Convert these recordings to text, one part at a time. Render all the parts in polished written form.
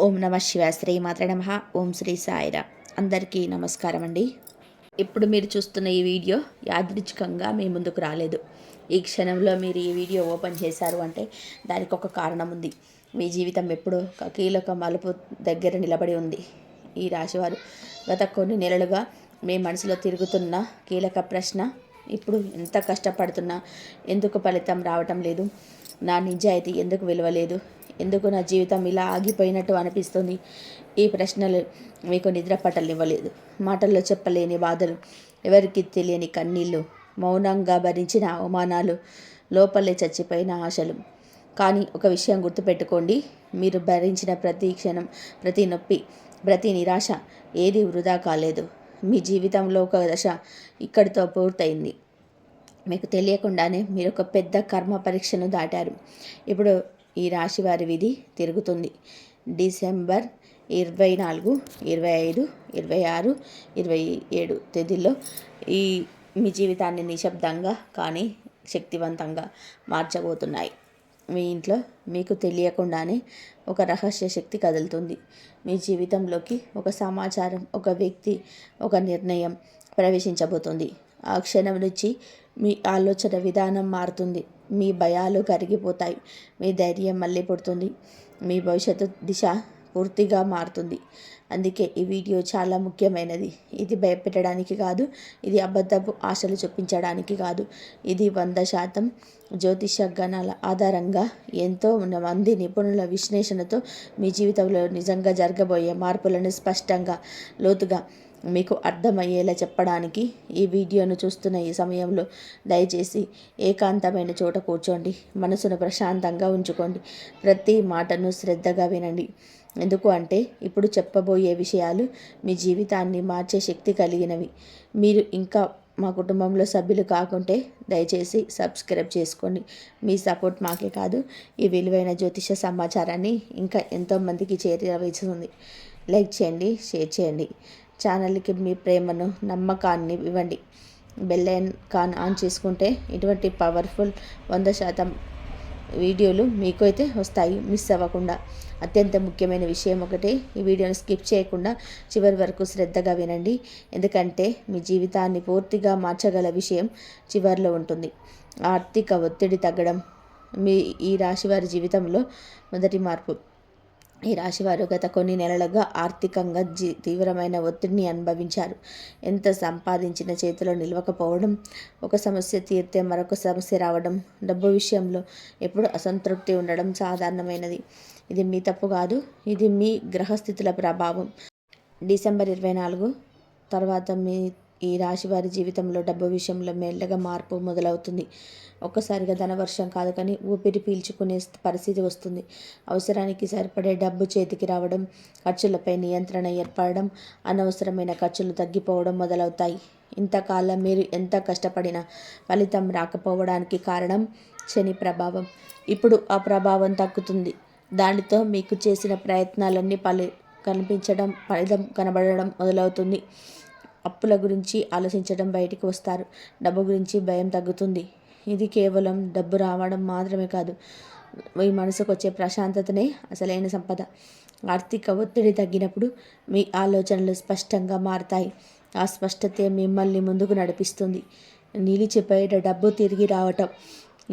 ఓం నమ శివాయ. శ్రీ మాత్రే నమః. ఓం శ్రీ సాయిరామ్. అందరికీ నమస్కారం అండి. ఇప్పుడు మీరు చూస్తున్న ఈ వీడియో యాదృచ్ఛికంగా మీ ముందుకు రాలేదు. ఈ క్షణంలో మీరు ఈ వీడియో ఓపెన్ చేశారు అంటే దానికి ఒక కారణం ఉంది. మీ జీవితం ఎప్పుడో ఒక కీలక మలుపు దగ్గర నిలబడి ఉంది. ఈ రాశివారు గత కొన్ని నెలలుగా మీ మనసులో తిరుగుతున్న కీలక ప్రశ్న, ఇప్పుడు ఎంత కష్టపడుతున్నా ఎందుకు ఫలితం రావటం లేదు, నా నిజాయితీ ఎందుకు విలువలేదు, ఎందుకు నా జీవితం ఇలా ఆగిపోయినట్టు అనిపిస్తుంది. ఈ ప్రశ్నలు మీకు నిద్ర పట్టనివ్వలేదు. మాటల్లో చెప్పలేని బాధలు, ఎవరికి తెలియని కన్నీళ్ళు, మౌనంగా భరించిన అవమానాలు, లోపలే చచ్చిపోయిన ఆశలు. కానీ ఒక విషయం గుర్తుపెట్టుకోండి, మీరు భరించిన ప్రతి క్షణం, ప్రతి నొప్పి, ప్రతి నిరాశ ఏది వృధా కాలేదు. మీ జీవితంలో ఒక దశ ఇక్కడితో పూర్తయింది. మీకు తెలియకుండానే మీరు ఒక పెద్ద కర్మ పరీక్షను దాటారు. ఇప్పుడు ఈ రాశి వారి విధి తిరుగుతుంది. డిసెంబర్ 24, 25, 26, 27 తేదీల్లో మీ జీవితాన్ని నిశ్శబ్దంగా కానీ శక్తివంతంగా మార్చబోతున్నాయి. మీ ఇంట్లో మీకు తెలియకుండానే ఒక రహస్య శక్తి కదులుతుంది. మీ జీవితంలోకి ఒక సమాచారం, ఒక వ్యక్తి, ఒక నిర్ణయం ప్రవేశించబోతుంది. ఆ క్షణం నుంచి మీ ఆలోచన విధానం మారుతుంది. మీ భయాలు కరిగిపోతాయి. మీ ధైర్యం మళ్ళీ పుడుతుంది. మీ భవిష్యత్తు దిశ పూర్తిగా మారుతుంది. అందుకే ఈ వీడియో చాలా ముఖ్యమైనది. ఇది భయపెట్టడానికి కాదు, ఇది అబద్ధపు ఆశలు చూపించడానికి కాదు. ఇది 100% జ్యోతిష గణాల ఆధారంగా ఎంతో మంది నిపుణుల విశ్లేషణతో మీ జీవితంలో నిజంగా జరగబోయే మార్పులను స్పష్టంగా, లోతుగా మీకు అర్థమయ్యేలా చెప్పడానికి ఈ వీడియోను చూస్తున్న ఈ సమయంలో దయచేసి ఏకాంతమైన చోట కూర్చోండి. మనసును ప్రశాంతంగా ఉంచుకోండి. ప్రతి మాటను శ్రద్ధగా వినండి. ఎందుకు అంటే ఇప్పుడు చెప్పబోయే విషయాలు మీ జీవితాన్ని మార్చే శక్తి కలిగినవి. మీరు ఇంకా మా కుటుంబంలో సభ్యులు కాకుంటే దయచేసి సబ్స్క్రైబ్ చేసుకోండి. మీ సపోర్ట్ మాకే కాదు, ఈ విలువైన జ్యోతిష సమాచారాన్ని ఇంకా ఎంతోమందికి చేరవేస్తుంది. లైక్ చేయండి, షేర్ చేయండి. ఛానల్కి మీ ప్రేమను, నమ్మకాన్ని ఇవ్వండి. బెల్ ఐకాన్ ఆన్ చేసుకుంటే ఇటువంటి పవర్ఫుల్ 100% వీడియోలు మీకు అయితే వస్తాయి, మిస్ అవ్వకుండా. అత్యంత ముఖ్యమైన విషయం ఒకటే, ఈ వీడియోని స్కిప్ చేయకుండా చివరి వరకు శ్రద్ధగా వినండి. ఎందుకంటే మీ జీవితాన్ని పూర్తిగా మార్చగల విషయం చివరిలో ఉంటుంది. ఆర్థిక ఒత్తిడి తగ్గడం. ఈ రాశివారి జీవితంలో మొదటి మార్పు. ఈ రాశివారు గత కొన్ని నెలలుగా ఆర్థికంగా తీవ్రమైన ఒత్తిడిని అనుభవించారు. ఎంత సంపాదించిన చేతిలో నిలవకపోవడం, ఒక సమస్య తీరితే మరొక సమస్య రావడం, డబ్బు విషయంలో ఎప్పుడు అసంతృప్తి ఉండడం సాధారణమైనది. ఇది మీ తప్పు కాదు, ఇది మీ గ్రహస్థితుల ప్రభావం. డిసెంబర్ 24 తర్వాత ఈ రాశి వారి జీవితంలో డబ్బు విషయంలో మెల్లగా మార్పు మొదలవుతుంది. ఒక్కసారిగా ధనవర్షం కాదు, కానీ ఊపిరి పీల్చుకునే పరిస్థితి వస్తుంది. అవసరానికి సరిపడే డబ్బు చేతికి రావడం, ఖర్చులపై నియంత్రణ ఏర్పడడం, అనవసరమైన ఖర్చులు తగ్గిపోవడం మొదలవుతాయి. ఇంతకాలం మీరు ఎంత కష్టపడినా ఫలితం రాకపోవడానికి కారణం శని ప్రభావం. ఇప్పుడు ఆ ప్రభావం తగ్గుతుంది. దానితో మీకు చేసిన ప్రయత్నాలన్నీ ఫలితం కనబడడం మొదలవుతుంది. అప్పుల గురించి ఆలోచించడం బయటికి వస్తారు. డబ్బు గురించి భయం తగ్గుతుంది. ఇది కేవలం డబ్బు రావడం మాత్రమే కాదు, మీ మనసుకు వచ్చే ప్రశాంతతనే అసలైన సంపద. ఆర్థిక ఒత్తిడి తగ్గినప్పుడు మీ ఆలోచనలు స్పష్టంగా మారతాయి. ఆ స్పష్టతే మిమ్మల్ని ముందుకు నడిపిస్తుంది. నిలిచిపోయిన డబ్బు తిరిగి రావటం,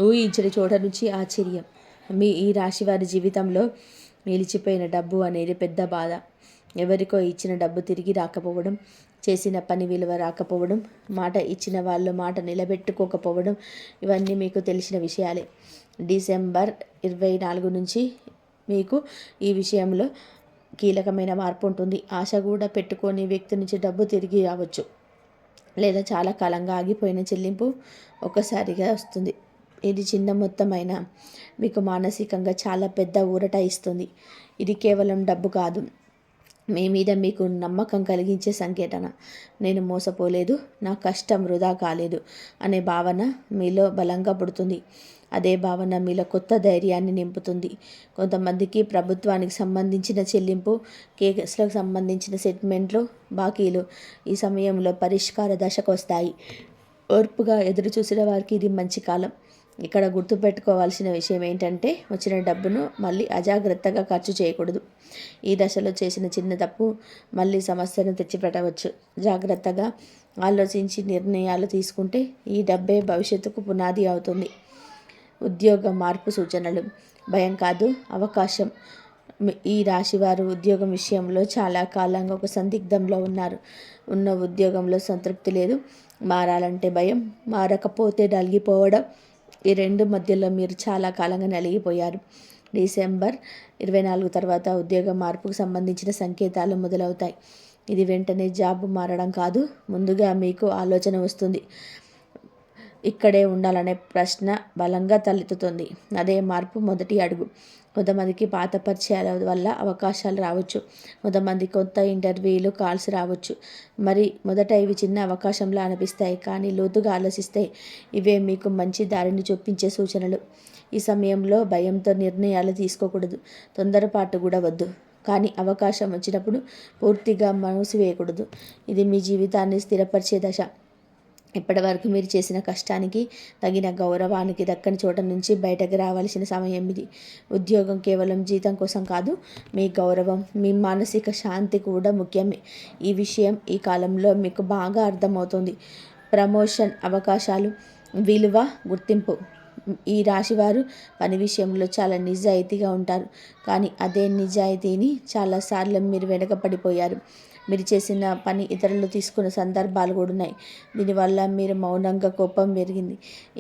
ఊహించిన చోట నుంచి ఆశ్చర్యం. ఈ రాశి వారి జీవితంలో నిలిచిపోయిన డబ్బు అనేది పెద్ద బాధ. ఎవరికో ఇచ్చిన డబ్బు తిరిగి రాకపోవడం, చేసిన పని విలువ రాకపోవడం, మాట ఇచ్చిన వాళ్ళు మాట నిలబెట్టుకోకపోవడం, ఇవన్నీ మీకు తెలిసిన విషయాలే. డిసెంబర్ 24 నుంచి మీకు ఈ విషయంలో కీలకమైన మార్పు ఉంటుంది. ఆశ కూడా పెట్టుకొని వ్యక్తి నుంచి డబ్బు తిరిగి రావచ్చు, లేదా చాలా కాలంగా ఆగిపోయిన చెల్లింపు ఒక్కసారిగా వస్తుంది. ఇది చిన్న మొత్తమైనా మీకు మానసికంగా చాలా పెద్ద ఊరట ఇస్తుంది. ఇది కేవలం డబ్బు కాదు, మీ మీద మీకు నమ్మకం కలిగించే సంకేతన. నేను మోసపోలేదు, నా కష్టం వృధా కాలేదు అనే భావన మీలో బలంగా పుడుతుంది. అదే భావన మీలో కొత్త ధైర్యాన్ని నింపుతుంది. కొంతమందికి ప్రభుత్వానికి సంబంధించిన చెల్లింపు, కేసులకు సంబంధించిన సెటిల్మెంట్లు, బాకీలు ఈ సమయంలో పరిష్కార దశకు వస్తాయి. ఓర్పుగా ఎదురు చూసిన వారికి ఇది మంచి కాలం. ఇక్కడ గుర్తుపెట్టుకోవాల్సిన విషయం ఏంటంటే వచ్చిన డబ్బును మళ్ళీ అజాగ్రత్తగా ఖర్చు చేయకూడదు. ఈ దశలో చేసిన చిన్న తప్పు మళ్ళీ సమస్యను తెచ్చిపెట్టవచ్చు. జాగ్రత్తగా ఆలోచించి నిర్ణయాలు తీసుకుంటే ఈ డబ్బే భవిష్యత్తుకు పునాది అవుతుంది. ఉద్యోగ మార్పు సూచనలు. భయం కాదు, అవకాశం. ఈ రాశివారు ఉద్యోగం విషయంలో చాలా కాలంగా ఒక సందిగ్ధంలో ఉన్నారు. ఉన్న ఉద్యోగంలో సంతృప్తి లేదు, మారాలంటే భయం, మారకపోతే నలిగిపోవడం. ఈ రెండు మధ్యలో మీరు చాలా కాలంగా నలిగిపోయారు. డిసెంబర్ 24 తర్వాత ఉద్యోగ మార్పుకు సంబంధించిన సంకేతాలు మొదలవుతాయి. ఇది వెంటనే జాబ్ మారడం కాదు, ముందుగా మీకు ఆలోచన వస్తుంది. ఇక్కడే ఉండాలనే ప్రశ్న బలంగా తలెత్తుతుంది. అదే మార్పు మొదటి అడుగు. కొంతమందికి పాత పరిచయాల వల్ల అవకాశాలు రావచ్చు. కొంతమంది కొత్త ఇంటర్వ్యూలు కాల్స్ రావచ్చు. మరి మొదట ఇవి చిన్న అవకాశంలా అనిపిస్తాయి, కానీ లోతుగా ఆలోచిస్తే ఇవే మీకు మంచి దారిని చూపించే సూచనలు. ఈ సమయంలో భయంతో నిర్ణయాలు తీసుకోకూడదు, తొందరపాటు కూడా వద్దు. కానీ అవకాశం వచ్చినప్పుడు పూర్తిగా మూసివేయకూడదు. ఇది మీ జీవితాన్ని స్థిరపరిచే దశ. ఇప్పటివరకు మీరు చేసిన కష్టానికి తగిన గౌరవానికి దక్కని చోట నుంచి బయటకు రావాల్సిన సమయం ఇది. ఉద్యోగం కేవలం జీతం కోసం కాదు, మీ గౌరవం, మీ మానసిక శాంతి కూడా ముఖ్యమే. ఈ విషయం ఈ కాలంలో మీకు బాగా అర్థమవుతుంది. ప్రమోషన్ అవకాశాలు, విలువ, గుర్తింపు. ఈ రాశివారు పని విషయంలో చాలా నిజాయితీగా ఉంటారు, కానీ అదే నిజాయితీని చాలాసార్లు మీరు వెనకపడిపోయారు. మీరు చేసిన పని ఇతరులు తీసుకున్న సందర్భాలు కూడా ఉన్నాయి. దీనివల్ల మీరు మౌనంగా కోపం పెరిగింది.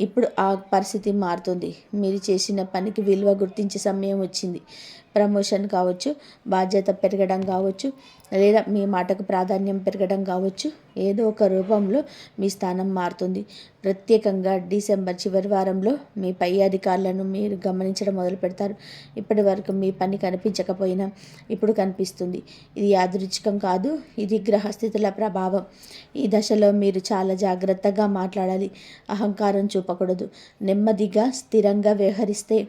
ఇప్పుడు ఆ పరిస్థితి మారుతుంది. మీరు చేసిన పనికి విలువ గుర్తించే సమయం వచ్చింది. ప్రమోషన్ కావచ్చు, బాధ్యత పెరగడం కావచ్చు, లేదా మీ మాటకు ప్రాధాన్యం పెరగడం కావచ్చు. ఏదో ఒక రూపంలో మీ స్థానం మారుతుంది. ప్రత్యేకంగా డిసెంబర్ చివరి వారంలో మీ పై అధికారులను మీరు గమనించడం మొదలు పెడతారు. ఇప్పటి వరకు మీ పని కనిపించకపోయినా ఇప్పుడు కనిపిస్తుంది. ఇది యాదృచ్ఛికం కాదు, ఇది గ్రహస్థితుల ప్రభావం. ఈ దశలో మీరు చాలా జాగ్రత్తగా మాట్లాడాలి. అహంకారం చూపకూడదు. నెమ్మదిగా, స్థిరంగా వ్యవహరిస్తే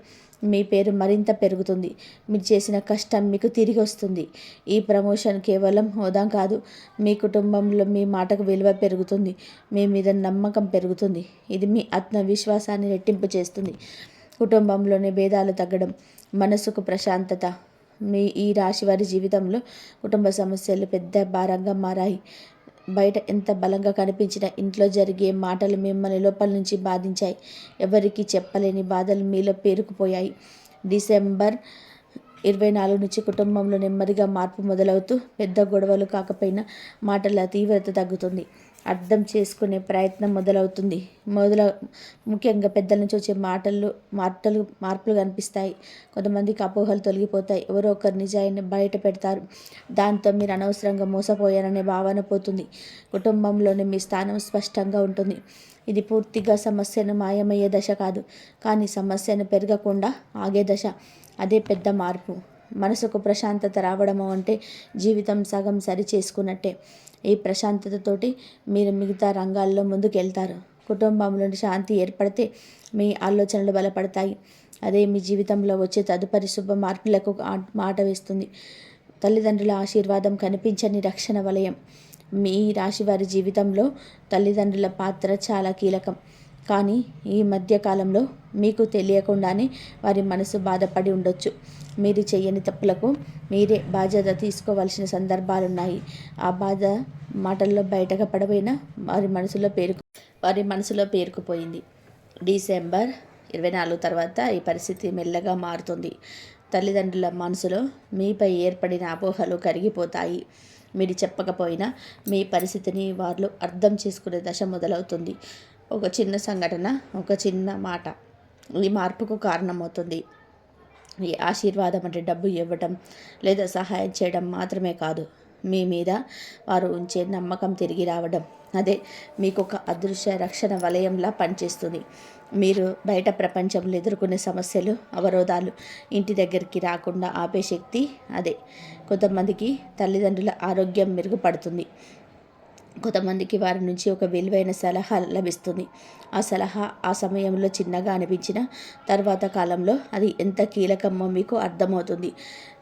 మీ పేరు మరింత పెరుగుతుంది. మీరు చేసిన కష్టం మీకు తిరిగి వస్తుంది. ఈ ప్రమోషన్ కేవలం హోదా కాదు, మీ కుటుంబంలో మీ మాటకు విలువ పెరుగుతుంది, మీ మీద నమ్మకం పెరుగుతుంది. ఇది మీ ఆత్మవిశ్వాసాన్ని రెట్టింపు చేస్తుంది. కుటుంబంలోని భేదాలు తగ్గడం, మనసుకు ప్రశాంతత. ఈ రాశి వారి జీవితంలో కుటుంబ సమస్యలు పెద్ద భారంగా మారాయి. బయట ఎంత బలంగా కనిపించినా ఇంట్లో జరిగే మాటలు మిమ్మల్ని లోపల నుంచి బాధించాయి. ఎవరికి చెప్పలేని బాధలు మీలో పేరుకుపోయాయి. డిసెంబర్ 24 నుంచి కుటుంబంలో నెమ్మదిగా మార్పు మొదలవుతూ పెద్ద గొడవలు కాకపోయినా మాటల తీవ్రత తగ్గుతుంది. అర్థం చేసుకునే ప్రయత్నం మొదలవుతుంది. ముఖ్యంగా పెద్దల నుంచి వచ్చే మార్పులు కనిపిస్తాయి. కొంతమందికి అపోహలు తొలగిపోతాయి. ఎవరో ఒకరు నిజాయిని బయట పెడతారు. దాంతో మీరు అనవసరంగా మోసపోయారనే భావన పోతుంది. కుటుంబంలోని మీ స్థానం స్పష్టంగా ఉంటుంది. ఇది పూర్తిగా సమస్యను మాయమయ్యే దశ కాదు, కానీ సమస్యను పెరగకుండా ఆగే దశ. అదే పెద్ద మార్పు. మనసుకు ప్రశాంతత రావడము అంటే జీవితం సగం సరి చేసుకున్నట్టే. ఈ ప్రశాంతతతోటి మీరు మిగతా రంగాల్లో ముందుకెళ్తారు. కుటుంబంలోని శాంతి ఏర్పడితే మీ ఆలోచనలు బలపడతాయి. అదే మీ జీవితంలో వచ్చే తదుపరి శుభ మార్పులకు మాట వేస్తుంది. తల్లిదండ్రుల ఆశీర్వాదం కనిపించని రక్షణ వలయం. మీ రాశివారి జీవితంలో తల్లిదండ్రుల పాత్ర చాలా కీలకం. కానీ ఈ మధ్యకాలంలో మీకు తెలియకుండానే వారి మనసు బాధపడి ఉండొచ్చు. మీరు చేయని తప్పులకు మీరే బాధ్యత తీసుకోవాల్సిన సందర్భాలున్నాయి. ఆ బాధ మాటల్లో బయటకు పడబోయినా వారి మనసులో పేరుకుపోయింది. డిసెంబర్ 24 తర్వాత ఈ పరిస్థితి మెల్లగా మారుతుంది. తల్లిదండ్రుల మనసులో మీపై ఏర్పడిన అపోహలు కరిగిపోతాయి. మీరు చెప్పకపోయినా మీ పరిస్థితిని వాళ్ళు అర్థం చేసుకునే దశ మొదలవుతుంది. ఒక చిన్న సంఘటన, ఒక చిన్న మాట ఈ మార్పుకు కారణమవుతుంది. ఈ ఆశీర్వాదం అంటే డబ్బు ఇవ్వటం లేదా సహాయం చేయడం మాత్రమే కాదు, మీ మీద వారు ఉంచే నమ్మకం తిరిగి రావడం. అదే మీకు ఒక అదృశ్య రక్షణ వలయంలా పనిచేస్తుంది. మీరు బయట ప్రపంచంలో ఎదుర్కొనే సమస్యలు, అవరోధాలు ఇంటి దగ్గరికి రాకుండా ఆపే శక్తి అదే. కొంతమందికి తల్లిదండ్రుల ఆరోగ్యం మెరుగుపడుతుంది. కొంతమందికి వారి నుంచి ఒక విలువైన సలహా లభిస్తుంది. ఆ సలహా ఆ సమయంలో చిన్నగా అనిపించిన తర్వాత కాలంలో అది ఎంత కీలకమో మీకు అర్థమవుతుంది.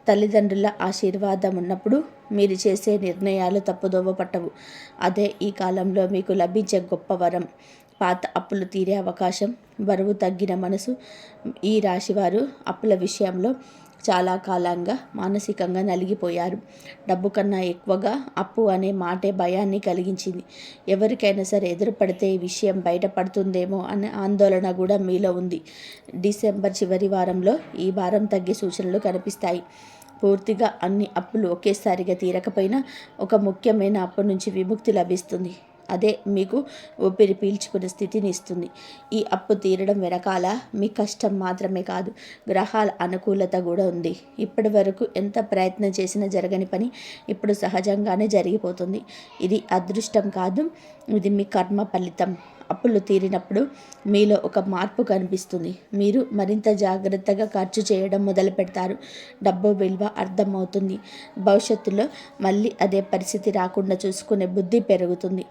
తల్లిదండ్రుల ఆశీర్వాదం ఉన్నప్పుడు మీరు చేసే నిర్ణయాలు తప్పుదోవ పట్టవు. అదే ఈ కాలంలో మీకు లభించే గొప్ప వరం. పాత అప్పులు తీరే అవకాశం, బరువు తగ్గిన మనసు. ఈ రాశివారు అప్పుల విషయంలో చాలా కాలంగా మానసికంగా నలిగిపోయారు. డబ్బు కన్నా ఎక్కువగా అప్పు అనే మాటే భయాన్ని కలిగించింది. ఎవరికైనా సరే ఎదురుపడితే ఈ విషయం బయటపడుతుందేమో అనే ఆందోళన కూడా మీలో ఉంది. డిసెంబర్ చివరి వారంలో ఈ భారం తగ్గే సూచనలు కనిపిస్తాయి. పూర్తిగా అన్ని అప్పులు ఒకేసారిగా తీరకపోయినా ఒక ముఖ్యమైన అప్పు నుంచి విముక్తి లభిస్తుంది. అదే మీకు ఊపిరి పీల్చుకునే స్థితిని ఇస్తుంది. ఈ అప్పు తీరడం వెనకాల మీ కష్టం మాత్రమే కాదు, గ్రహాల అనుకూలత కూడా ఉంది. ఇప్పటి వరకు ఎంత ప్రయత్నం చేసినా జరగని పని ఇప్పుడు సహజంగానే జరిగిపోతుంది. ఇది అదృష్టం కాదు, ఇది మీ కర్మ ఫలితం. అప్పులు తీరినప్పుడు మీలో ఒక మార్పు కనిపిస్తుంది. మీరు మరింత జాగ్రత్తగా ఖర్చు చేయడం మొదలు పెడతారు. డబ్బు విలువ అర్థమవుతుంది. భవిష్యత్తులో మళ్ళీ అదే పరిస్థితి రాకుండా చూసుకునే బుద్ధి పెరుగుతుంది.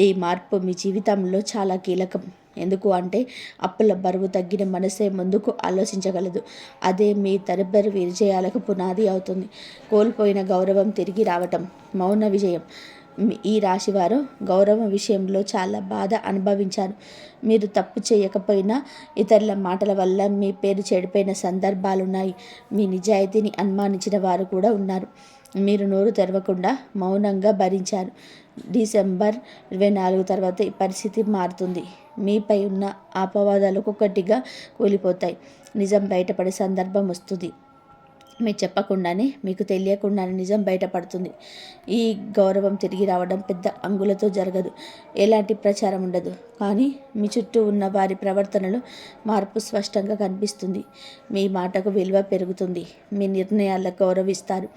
ఈ మార్పు మీ జీవితంలో చాలా కీలకం. ఎందుకు అంటే అప్పుల బరువు తగ్గిన మనసే ముందుకు ఆలోచించగలదు. అదే మీ తదుపరి విజయాలకు పునాది అవుతుంది. కోల్పోయిన గౌరవం తిరిగి రావటం మౌన విజయం. ఈ రాశివారు గౌరవం విషయంలో చాలా బాధ అనుభవించారు. మీరు తప్పు చేయకపోయినా ఇతరుల మాటల వల్ల మీ పేరు చెడిపోయిన సందర్భాలున్నాయి. మీ నిజాయితీని అనుమానించిన వారు కూడా ఉన్నారు. మీరు నోరు తెరవకుండా మౌనంగా భరించారు. డిసెంబర్ 24 తర్వాత ఈ పరిస్థితి మారుతుంది. మీపై ఉన్న అపవాదాలు ఒక్కొక్కటిగా కూలిపోతాయి. నిజం బయటపడే సందర్భం వస్తుంది. మీరు చెప్పకుండానే, మీకు తెలియకుండానే నిజం బయటపడుతుంది. ఈ గౌరవం తిరిగి రావడం పెద్ద అంగులతో జరగదు, ఎలాంటి ప్రచారం ఉండదు. కానీ మీ చుట్టూ ఉన్న వారి ప్రవర్తనలో మార్పు స్పష్టంగా కనిపిస్తుంది. మీ మాటకు విలువ పెరుగుతుంది. మీ నిర్ణయాలకు గౌరవిస్తారు.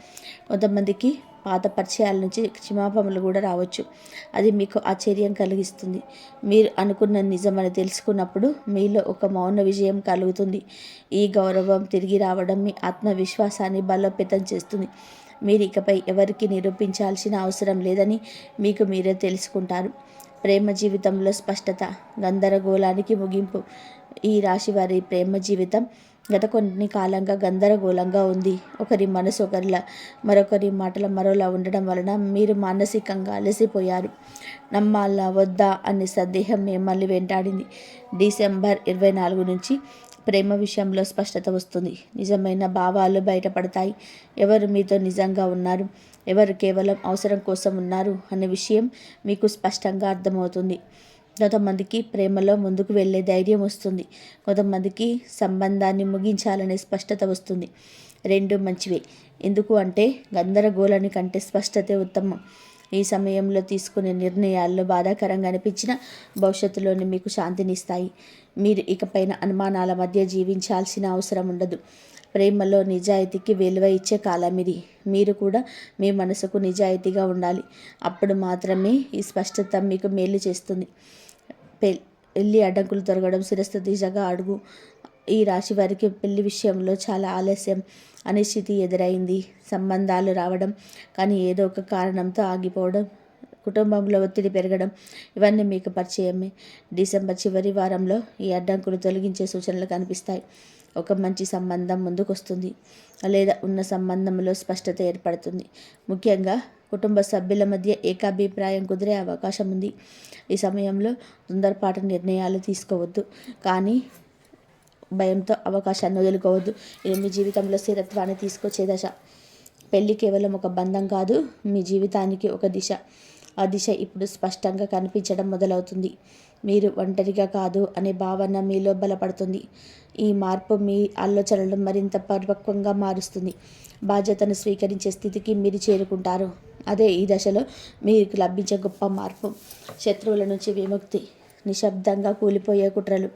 కొంతమందికి పాత పరిచయాల నుంచి క్షమాపణలు కూడా రావచ్చు. అది మీకు ఆశ్చర్యం కలిగిస్తుంది. మీరు అనుకున్న నిజమని తెలుసుకున్నప్పుడు మీలో ఒక మౌన విజయం కలుగుతుంది. ఈ గౌరవం తిరిగి రావడం మీ ఆత్మవిశ్వాసాన్ని బలోపేతం చేస్తుంది. మీరు ఇకపై ఎవరికి నిరూపించాల్సిన అవసరం లేదని మీకు మీరే తెలుసుకుంటారు. ప్రేమ జీవితంలో స్పష్టత, గందరగోళానికి ముగింపు. ఈ రాశి వారి ప్రేమ జీవితం గత కొన్ని కాలంగా గందరగోళంగా ఉంది. ఒకరి మనసు ఒకరిలా, మరొకరి మాటల మరోలా ఉండడం వలన మీరు మానసికంగా అలసిపోయారు. నమ్మాలా వద్దా అనే సందేహం మిమ్మల్ని వెంటాడింది. డిసెంబర్ 24 నుంచి ప్రేమ విషయంలో స్పష్టత వస్తుంది. నిజమైన భావాలు బయటపడతాయి. ఎవరు మీతో నిజంగా ఉన్నారు, ఎవరు కేవలం అవసరం కోసం ఉన్నారు అనే విషయం మీకు స్పష్టంగా అర్థమవుతుంది. కొంతమందికి ప్రేమలో ముందుకు వెళ్ళే ధైర్యం వస్తుంది. కొంతమందికి సంబంధాన్ని ముగించాలనే స్పష్టత వస్తుంది. రెండు మంచివే. ఎందుకు అంటే గందరగోళాని కంటే స్పష్టతే ఉత్తమం. ఈ సమయంలో తీసుకునే నిర్ణయాల్లో బాధాకరంగా అనిపించిన భవిష్యత్తులోని మీకు శాంతినిస్తాయి. మీరు ఇకపైన అనుమానాల మధ్య జీవించాల్సిన అవసరం ఉండదు. ప్రేమలో నిజాయితీకి విలువ ఇచ్చే కాలం ఇది. మీరు కూడా మీ మనసుకు నిజాయితీగా ఉండాలి. అప్పుడు మాత్రమే ఈ స్పష్టత మీకు మేలు చేస్తుంది. పెళ్ళి అడ్డంకులు తొలగడం, శిరస్సు దిశగా అడుగు. ఈ రాశి వారికి పెళ్లి విషయంలో చాలా ఆలస్యం, అనిశ్చితి ఎదురైంది. సంబంధాలు రావడం కానీ ఏదో ఒక కారణంతో ఆగిపోవడం, కుటుంబంలో ఒత్తిడి పెరగడం, ఇవన్నీ మీకు పరిచయమే. డిసెంబర్ చివరి వారంలో ఈ అడ్డంకులు తొలగించే సూచనలు కనిపిస్తాయి. ఒక మంచి సంబంధం ముందుకొస్తుంది, లేదా ఉన్న సంబంధంలో స్పష్టత ఏర్పడుతుంది. ముఖ్యంగా కుటుంబ సభ్యుల మధ్య ఏకాభిప్రాయం కుదిరే అవకాశం ఉంది. ఈ సమయంలో తొందరపాటు నిర్ణయాలు తీసుకోవద్దు, కానీ భయంతో అవకాశాన్ని వదులుకోవద్దు. ఇది మీ జీవితంలో స్థిరత్వాన్ని తీసుకొచ్చే దశ. పెళ్ళి కేవలం ఒక బంధం కాదు, మీ జీవితానికి ఒక దిశ. ఆ దిశ ఇప్పుడు స్పష్టంగా కనిపించడం మొదలవుతుంది. మీరు ఒంటరిగా కాదు అనే భావన మీలో బలపడుతుంది. ఈ మార్పు మీ ఆలోచనలను మరింత పరిపక్వంగా మారుస్తుంది. బాధ్యతను స్వీకరించే స్థితికి మీరు చేరుకుంటారు. అదే ఈ దశలో మీకు లభించే గొప్ప మార్పు. శత్రువుల నుంచి విముక్తి, నిశ్శబ్దంగా కూలిపోయే కుట్రలు.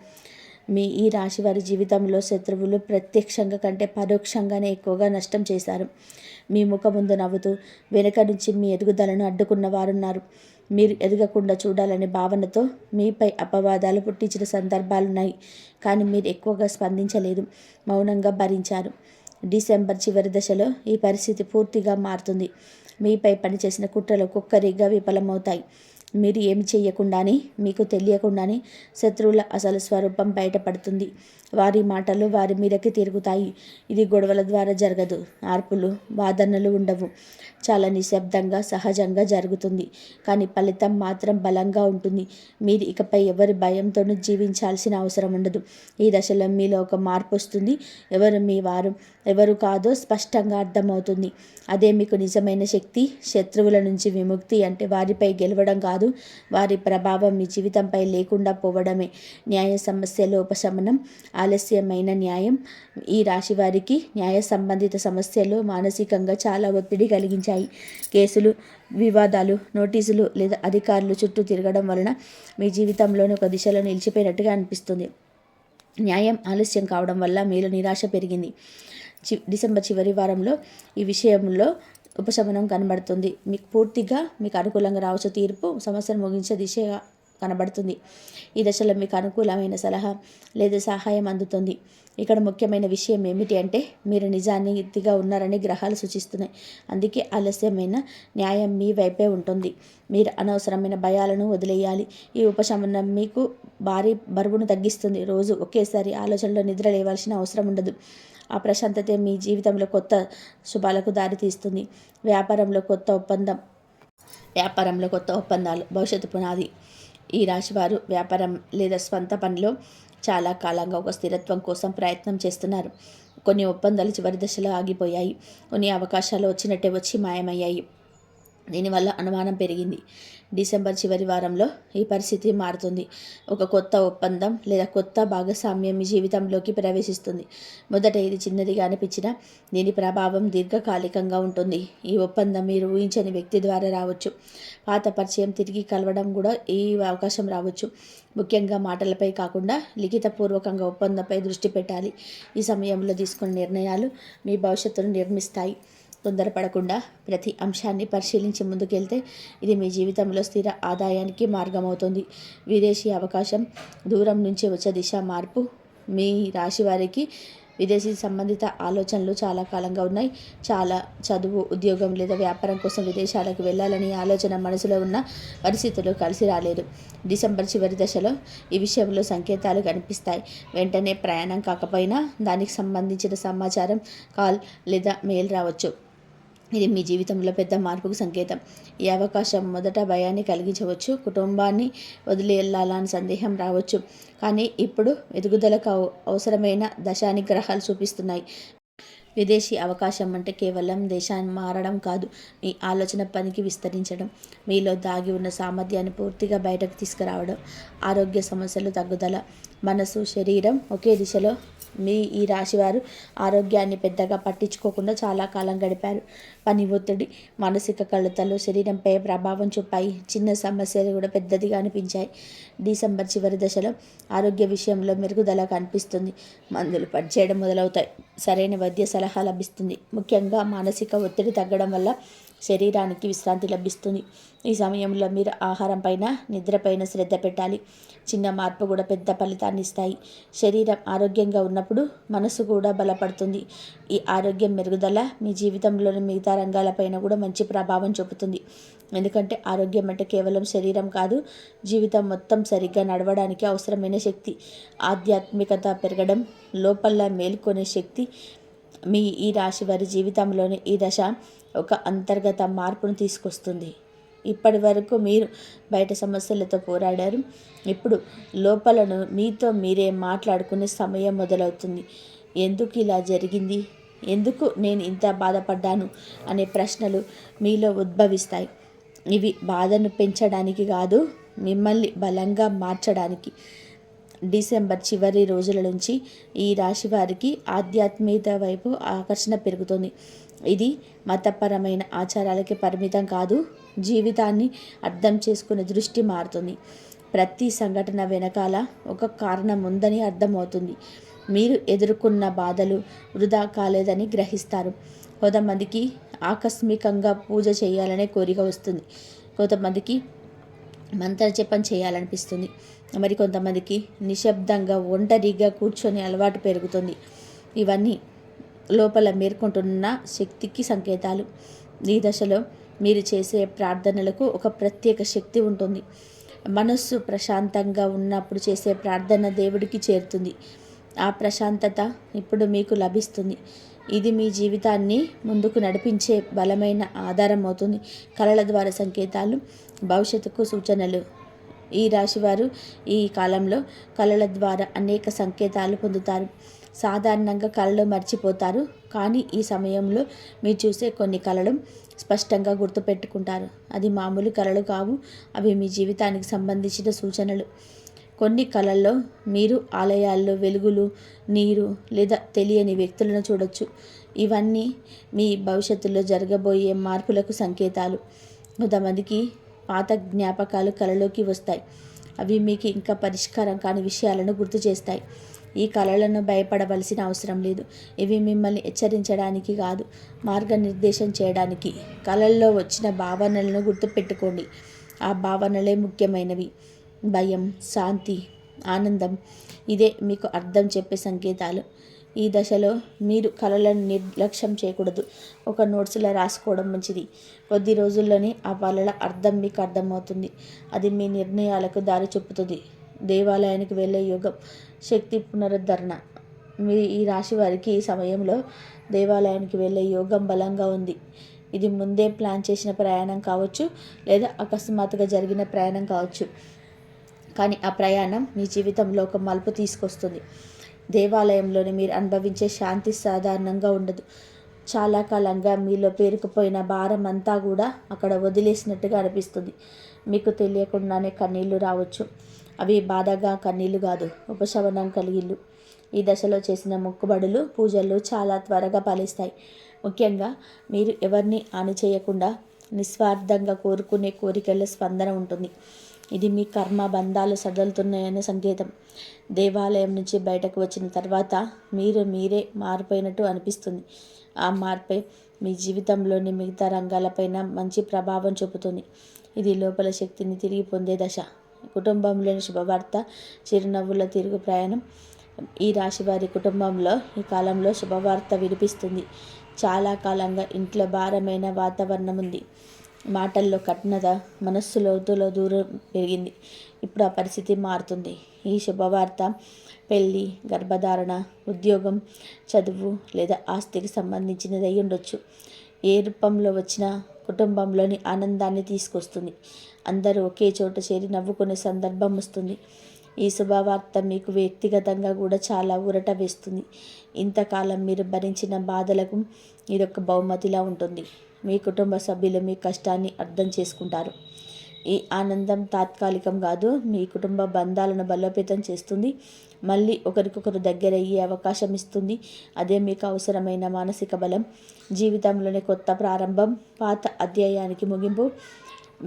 మీ ఈ రాశి వారి జీవితంలో శత్రువులు ప్రత్యక్షంగా కంటే పరోక్షంగానే ఎక్కువగా నష్టం చేశారు. మీ ముఖం ముందు నవ్వుతూ వెనుక నుంచి మీ ఎదుగుదలను అడ్డుకున్న వారున్నారు. మీరు ఎదగకుండా చూడాలనే భావనతో మీపై అపవాదాలు పుట్టించిన సందర్భాలున్నాయి. కానీ మీరు ఎక్కువగా స్పందించలేదు, మౌనంగా భరించారు. డిసెంబర్ చివరి దశలో ఈ పరిస్థితి పూర్తిగా మారుతుంది. మీపై పనిచేసిన కుట్రలు ఒక్కొక్కరిగా విఫలమవుతాయి. మీరు ఏమి చేయకుండానే, మీకు తెలియకుండానే శత్రువుల అసలు స్వరూపం బయటపడుతుంది. వారి మాటలు వారి మీదకి తిరుగుతాయి. ఇది గొడవల ద్వారా జరగదు. ఆర్పులు, వాదనలు ఉండవు. చాలా నిశ్శబ్దంగా, సహజంగా జరుగుతుంది. కానీ ఫలితం మాత్రం బలంగా ఉంటుంది. మీరు ఇకపై ఎవరి భయంతోనూ జీవించాల్సిన అవసరం ఉండదు. ఈ దశలో మీలో ఒక మార్పు వస్తుంది. ఎవరు మీ వారు, ఎవరు కాదో స్పష్టంగా అర్థమవుతుంది. అదే మీకు నిజమైన శక్తి. శత్రువుల నుంచి విముక్తి అంటే వారిపై గెలవడం కాదు, వారి ప్రభావం మీ జీవితంపై లేకుండా పోవడమే. న్యాయ సమస్యలో ఉపశమనం, ఆలస్యమైన న్యాయం. ఈ రాశి వారికి న్యాయ సంబంధిత సమస్యలు మానసికంగా చాలా ఒత్తిడి కలిగించాయి. కేసులు, వివాదాలు, నోటీసులు లేదా అధికారులు చుట్టూ తిరగడం వలన మీ జీవితంలోని ఒక దిశలో నిలిచిపోయినట్టుగా అనిపిస్తుంది. న్యాయం ఆలస్యం కావడం వల్ల మీలో నిరాశ పెరిగింది. డిసెంబర్ చివరి వారంలో ఈ విషయంలో ఉపశమనం కనబడుతుంది. మీకు అనుకూలంగా రావచ్చు తీర్పు. సమస్యను ముగించే దిశగా కనబడుతుంది. ఈ దశలో మీకు అనుకూలమైన సలహా లేదా సహాయం అందుతుంది. ఇక్కడ ముఖ్యమైన విషయం ఏమిటి అంటే మీరు నిజాయితీగా ఉన్నారని గ్రహాలు సూచిస్తున్నాయి. అందుకే ఆలస్యమైన న్యాయం మీ వైపే ఉంటుంది. మీరు అనవసరమైన భయాలను వదిలేయాలి. ఈ ఉపశమనం మీకు భారీ బరువును తగ్గిస్తుంది. రోజు ఒకేసారి ఆలోచనలో నిద్ర లేవాల్సిన అవసరం ఉండదు. ఆ ప్రశాంతతే మీ జీవితంలో కొత్త శుభాలకు దారితీస్తుంది. వ్యాపారంలో కొత్త ఒప్పందాలు భవిష్యత్తు పునాది. ఈ రాశివారు వ్యాపారం లేదా స్వంత పనిలో చాలా కాలంగా ఒక స్థిరత్వం కోసం ప్రయత్నం చేస్తున్నారు. కొన్ని ఒప్పందాలు చివరి దశలో ఆగిపోయాయి. కొన్ని అవకాశాలు వచ్చినట్టే వచ్చి మాయమయ్యాయి. దీనివల్ల అనుమానం పెరిగింది. డిసెంబర్ చివరి వారంలో ఈ పరిస్థితి మారుతుంది. ఒక కొత్త ఒప్పందం లేదా కొత్త భాగస్వామ్యం మీ జీవితంలోకి ప్రవేశిస్తుంది. మొదట ఇది చిన్నదిగా అనిపించినా దీని ప్రభావం దీర్ఘకాలికంగా ఉంటుంది. ఈ ఒప్పందం మీరు ఊహించని వ్యక్తి ద్వారా రావచ్చు. పాత పరిచయం తిరిగి కలవడం కూడా ఈ అవకాశం రావచ్చు. ముఖ్యంగా మాటలపై కాకుండా లిఖితపూర్వకంగా ఒప్పందంపై దృష్టి పెట్టాలి. ఈ సమయంలో తీసుకున్న నిర్ణయాలు మీ భవిష్యత్తును నిర్మిస్తాయి. తొందరపడకుండా ప్రతి అంశాన్ని పరిశీలించి ముందుకెళ్తే ఇది మీ జీవితంలో స్థిర ఆదాయానికి మార్గమవుతుంది. విదేశీ అవకాశం, దూరం నుంచి వచ్చే దిశ మార్పు. మీ రాశి వారికి విదేశీ సంబంధిత ఆలోచనలు చాలా కాలంగా ఉన్నాయి. చాలా చదువు, ఉద్యోగం లేదా వ్యాపారం కోసం విదేశాలకు వెళ్ళాలని ఆలోచన మనసులో ఉన్న పరిస్థితులు కలిసి రాలేదు. డిసెంబర్ చివరి దశలో ఈ విషయంలో సంకేతాలు కనిపిస్తాయి. వెంటనే ప్రయాణం కాకపోయినా దానికి సంబంధించిన సమాచారం, కాల్ లేదా మెయిల్ రావచ్చు. ఇది మీ జీవితంలో పెద్ద మార్పుకు సంకేతం. ఈ అవకాశం మొదట భయాన్ని కలిగించవచ్చు. కుటుంబాన్ని వదిలి వెళ్ళాలని సందేహం రావచ్చు. కానీ ఇప్పుడు ఎదుగుదలకు అవసరమైన దశాని గ్రహాలు చూపిస్తున్నాయి. విదేశీ అవకాశం అంటే కేవలం దేశాన్ని మారడం కాదు, మీ ఆలోచన పనికి విస్తరించడం, మీలో దాగి ఉన్న సామర్థ్యాన్ని పూర్తిగా బయటకు తీసుకురావడం. ఆరోగ్య సమస్యలు తగ్గుదల. మనసు, శరీరం ఒకే దిశలో. ఈ రాశివారు ఆరోగ్యాన్ని పెద్దగా పట్టించుకోకుండా చాలా కాలం గడిపారు. పని ఒత్తిడి, మానసిక కలతలు శరీరంపై ప్రభావం చూపాయి. చిన్న సమస్యలు కూడా పెద్దదిగా అనిపించాయి. డిసెంబర్ చివరి దశలో ఆరోగ్య విషయంలో మెరుగుదల కనిపిస్తుంది. మందులు పనిచేయడం మొదలవుతాయి. సరైన వైద్య సలహా లభిస్తుంది. ముఖ్యంగా మానసిక ఒత్తిడి తగ్గడం వల్ల శరీరానికి విశ్రాంతి లభిస్తుంది. ఈ సమయంలో మీరు ఆహారం పైన, నిద్రపైన శ్రద్ధ పెట్టాలి. చిన్న మార్పు కూడా పెద్ద ఫలితాన్ని ఇస్తాయి. శరీరం ఆరోగ్యంగా ఉన్నప్పుడు మనసు కూడా బలపడుతుంది. ఈ ఆరోగ్యం మెరుగుదల మీ జీవితంలోని మిగతా రంగాలపైన కూడా మంచి ప్రభావం చూపుతుంది. ఎందుకంటే ఆరోగ్యం అంటే కేవలం శరీరం కాదు, జీవితం మొత్తం సరిగ్గా నడవడానికి అవసరమైన శక్తి. ఆధ్యాత్మికత పెరగడం, లోపల మేల్కొనే శక్తి. ఈ రాశి వారి జీవితంలోని ఈ దశ ఒక అంతర్గత మార్పును తీసుకొస్తుంది. ఇప్పటి వరకు మీరు బయట సమస్యలతో పోరాడారు. ఇప్పుడు లోపలను మీతో మీరే మాట్లాడుకునే సమయం మొదలవుతుంది. ఎందుకు ఇలా జరిగింది, ఎందుకు నేను ఇంత బాధపడ్డాను అనే ప్రశ్నలు మీలో ఉద్భవిస్తాయి. ఇవి బాధను పెంచడానికి కాదు, మిమ్మల్ని బలంగా మార్చడానికి. డిసెంబర్ చివరి రోజుల నుంచి ఈ రాశి వారికి ఆధ్యాత్మికత వైపు ఆకర్షణ పెరుగుతుంది. ఇది మతపరమైన ఆచారాలకి పరిమితం కాదు, జీవితాన్ని అర్థం చేసుకునే దృష్టి మారుతుంది. ప్రతి సంఘటన వెనకాల ఒక కారణం ఉందని అర్థమవుతుంది. మీరు ఎదుర్కొన్న బాధలు వృధా కాలేదని గ్రహిస్తారు. కొంతమందికి ఆకస్మికంగా పూజ చేయాలనే కోరిక వస్తుంది. కొంతమందికి మంత్రజపం చేయాలనిపిస్తుంది. మరి కొంతమందికి నిశ్శబ్దంగా ఒంటరిగా కూర్చొని అలవాటు పెరుగుతుంది. ఇవన్నీ లోపల మేర్కొంటున్న శక్తికి సంకేతాలు. ఈ దశలో మీరు చేసే ప్రార్థనలకు ఒక ప్రత్యేక శక్తి ఉంటుంది. మనస్సు ప్రశాంతంగా ఉన్నప్పుడు చేసే ప్రార్థన దేవుడికి చేరుతుంది. ఆ ప్రశాంతత ఇప్పుడు మీకు లభిస్తుంది. ఇది మీ జీవితాన్ని ముందుకు నడిపించే బలమైన ఆధారం అవుతుంది. కళల ద్వారా సంకేతాలు, భవిష్యత్తుకు సూచనలు. ఈ రాశివారు ఈ కాలంలో కళల ద్వారా అనేక సంకేతాలు పొందుతారు. సాధారణంగా కళలు మర్చిపోతారు, కానీ ఈ సమయంలో మీరు చూసే కొన్ని కళలు స్పష్టంగా గుర్తుపెట్టుకుంటారు. అది మామూలు కళలు కావు, అవి మీ జీవితానికి సంబంధించిన సూచనలు. కొన్ని కళల్లో మీరు ఆలయాల్లో వెలుగులు, నీరు లేదా తెలియని వ్యక్తులను చూడొచ్చు. ఇవన్నీ మీ భవిష్యత్తులో జరగబోయే మార్పులకు సంకేతాలు. కొంతమందికి పాత జ్ఞాపకాలు కళలోకి వస్తాయి. అవి మీకు ఇంకా పరిష్కారం కాని విషయాలను గుర్తు చేస్తాయి. ఈ కళలను భయపడవలసిన అవసరం లేదు. ఇవి మిమ్మల్ని హెచ్చరించడానికి కాదు, మార్గనిర్దేశం చేయడానికి. కళల్లో వచ్చిన భావనలను గుర్తుపెట్టుకోండి. ఆ భావనలే ముఖ్యమైనవి. భయం, శాంతి, ఆనందం. ఇదే మీకు అర్థం చెప్పే సంకేతాలు. ఈ దశలో మీరు కళలను నిర్లక్ష్యం చేయకూడదు. ఒక నోట్స్లో రాసుకోవడం మంచిది. కొద్ది రోజుల్లోనే ఆ కళల అర్థం మీకు అర్థమవుతుంది. అది మీ నిర్ణయాలకు దారి చూపుతుంది. దేవాలయానికి వెళ్ళే యోగం, శక్తి పునరుద్ధరణ. ఈ రాశి వారికి ఈ సమయంలో దేవాలయానికి వెళ్ళే యోగం బలంగా ఉంది. ఇది ముందే ప్లాన్ చేసిన ప్రయాణం కావచ్చు, లేదా అకస్మాత్తుగా జరిగిన ప్రయాణం కావచ్చు. కానీ ఆ ప్రయాణం మీ జీవితంలో ఒక మలుపు తీసుకొస్తుంది. దేవాలయంలోని మీరు అనుభవించే శాంతి సాధారణంగా ఉండదు. చాలా కాలంగా మీలో పేరుకుపోయిన భారం అంతా కూడా అక్కడ వదిలేసినట్టుగా అనిపిస్తుంది. మీకు తెలియకుండానే కన్నీళ్లు రావచ్చు. అవి బాధగా కన్నీళ్లు కాదు, ఉపశమనం కలిగిళ్ళు. ఈ దశలో చేసిన మొక్కుబడులు, పూజలు చాలా త్వరగా ఫలిస్తాయి. ముఖ్యంగా మీరు ఎవరిని హాని చేయకుండా నిస్వార్థంగా కోరుకునే కోరికల స్పందన ఉంటుంది. ఇది మీ కర్మ బంధాలు సడలుతున్నాయనే సంకేతం. దేవాలయం నుంచి బయటకు వచ్చిన తర్వాత మీరే మారిపోయినట్టు అనిపిస్తుంది. ఆ మార్పే మీ జీవితంలోని మిగతా రంగాలపైన మంచి ప్రభావం చూపుతుంది. ఇది లోపల శక్తిని తిరిగి పొందే దశ. కుటుంబంలోని శుభవార్త, చిరునవ్వుల తిరుగు ప్రయాణం. ఈ రాశి వారి కుటుంబంలో ఈ కాలంలో శుభవార్త వినిపిస్తుంది. చాలా కాలంగా ఇంట్లో భారమైన వాతావరణం ఉంది. మాటల్లో కఠినత, మనస్సు లోతులో దూరం పెరిగింది. ఇప్పుడు ఆ పరిస్థితి మారుతుంది. ఈ శుభవార్త పెళ్ళి, గర్భధారణ, ఉద్యోగం, చదువు లేదా ఆస్తికి సంబంధించినది అయి ఉండొచ్చు. ఏ రూపంలో వచ్చినా కుటుంబంలోని ఆనందాన్ని తీసుకొస్తుంది. అందరూ ఒకే చోట చేరి నవ్వుకునే సందర్భం వస్తుంది. ఈ శుభవార్త మీకు వ్యక్తిగతంగా కూడా చాలా ఊరట వేస్తుంది. ఇంతకాలం మీరు భరించిన బాధలకు ఇదొక బహుమతిలా ఉంటుంది. మీ కుటుంబ సభ్యులు మీ కష్టాన్ని అర్థం చేసుకుంటారు. ఈ ఆనందం తాత్కాలికం కాదు, మీ కుటుంబ బంధాలను బలోపేతం చేస్తుంది. మళ్ళీ ఒకరికొకరు దగ్గరయ్యే అవకాశం ఇస్తుంది. అదే మీకు అవసరమైన మానసిక బలం. జీవితంలోని కొత్త ప్రారంభం, పాత అధ్యాయానికి ముగింపు.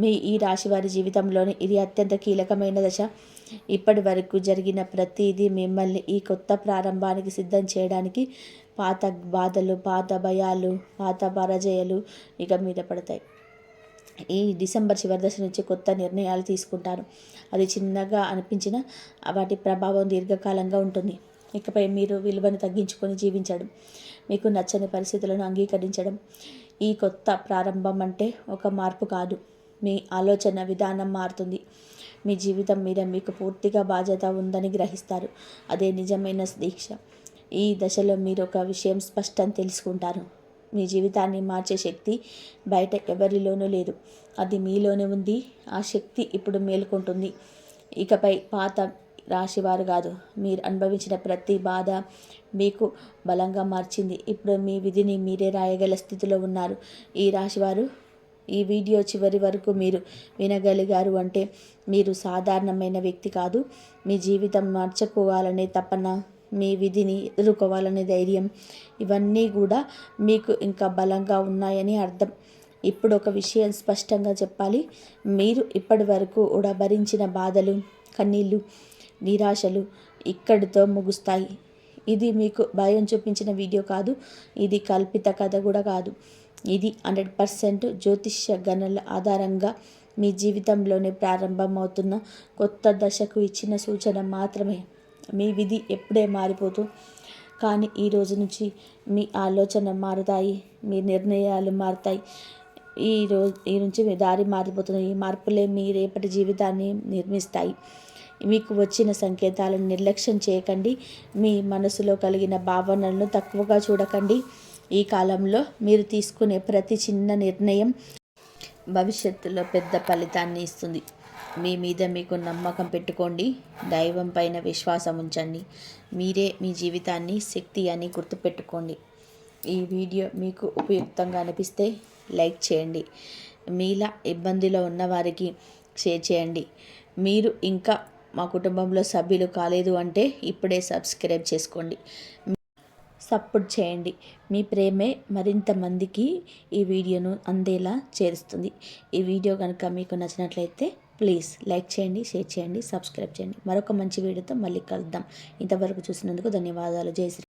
మీ ఈ రాశి వారి జీవితంలోని ఇది అత్యంత కీలకమైన దశ. ఇప్పటి వరకు జరిగిన ప్రతిదీ మిమ్మల్ని ఈ కొత్త ప్రారంభానికి సిద్ధం చేయడానికి. పాత బాధలు, పాత భయాలు, పాత పరాజయాలు ఇక మీద పడతాయి. ఈ డిసెంబర్ చివరి దశ నుంచి కొత్త నిర్ణయాలు తీసుకుంటారు. అది చిన్నగా అనిపించిన వాటి ప్రభావం దీర్ఘకాలంగా ఉంటుంది. ఇకపై మీరు విలువను తగ్గించుకొని జీవించడం, మీకు నచ్చని పరిస్థితులను అంగీకరించడం. ఈ కొత్త ప్రారంభం అంటే ఒక మార్పు కాదు, మీ ఆలోచన విధానం మారుతుంది. మీ జీవితం మీద మీకు పూర్తిగా బాధ్యత ఉందని గ్రహిస్తారు. అదే నిజమైన దీక్ష. ఈ దశలో మీరు ఒక విషయం స్పష్టం తెలుసుకుంటారు. మీ జీవితాన్ని మార్చే శక్తి బయట ఎవరిలోనూ లేదు, అది మీలోనే ఉంది. ఆ శక్తి ఇప్పుడు మేలుకుంటుంది. ఇకపై పాత రాశివారు కాదు, మీరు అనుభవించిన ప్రతి బాధ మీకు బలంగా మార్చింది. ఇప్పుడు మీ విధిని మీరే రాయగల స్థితిలో ఉన్నారు. ఈ రాశివారు ఈ వీడియో చివరి వరకు మీరు వినగలిగారు అంటే మీరు సాధారణమైన వ్యక్తి కాదు. మీ జీవితం మార్చుకోవాలనే తపన, మీ విధిని ఎదుర్కోవాలనే ధైర్యం, ఇవన్నీ కూడా మీకు ఇంకా బలంగా ఉన్నాయని అర్థం. ఇప్పుడు ఒక విషయం స్పష్టంగా చెప్పాలి. మీరు ఇప్పటి వరకు కూడా భరించిన బాధలు, కన్నీళ్ళు, నిరాశలు ఇక్కడితో ముగుస్తాయి. ఇది మీకు భయం చూపించిన వీడియో కాదు, ఇది కల్పిత కథ కూడా కాదు. ఇది 100% జ్యోతిష్య గణనల ఆధారంగా మీ జీవితంలోనే ప్రారంభమవుతున్న కొత్త దశకు ఇచ్చిన సూచన మాత్రమే. మీ విధి ఎప్పుడే మారిపోతూ, కానీ ఈ రోజు నుంచి మీ ఆలోచన మారుతాయి, మీ నిర్ణయాలు మారుతాయి. ఈ నుంచి మీ దారి మారిపోతుంది. ఈ మార్పులే మీ రేపటి జీవితాన్ని నిర్మిస్తాయి. మీకు వచ్చిన సంకేతాలను నిర్లక్ష్యం చేయకండి. మీ మనసులో కలిగిన భావనలను తక్కువగా చూడకండి. ఈ కాలంలో మీరు తీసుకునే ప్రతి చిన్న నిర్ణయం భవిష్యత్తులో పెద్ద ఫలితాన్ని ఇస్తుంది. మీ మీద మీకు నమ్మకం పెట్టుకోండి. దైవం పైన విశ్వాసం ఉంచండి. మీరే మీ జీవితాన్ని శక్తి అని గుర్తుపెట్టుకోండి. ఈ వీడియో మీకు ఉపయుక్తంగా అనిపిస్తే లైక్ చేయండి. మీలా ఇబ్బందిలో ఉన్నవారికి షేర్ చేయండి. మీరు ఇంకా మా కుటుంబంలో సభ్యులు కాలేదు అంటే ఇప్పుడే సబ్స్క్రైబ్ చేసుకోండి. సపోర్ట్ చేయండి. మీ ప్రేమే మరింత మందికి ఈ వీడియోను అందేలా చేరుస్తుంది. ఈ వీడియో కనుక మీకు నచ్చినట్లయితే ప్లీజ్ లైక్ చేయండి, షేర్ చేయండి, సబ్స్క్రైబ్ చేయండి. మరొక మంచి వీడియోతో మళ్ళీ కలుద్దాం. ఇంతవరకు చూసినందుకు ధన్యవాదాలు. జై శ్రీ.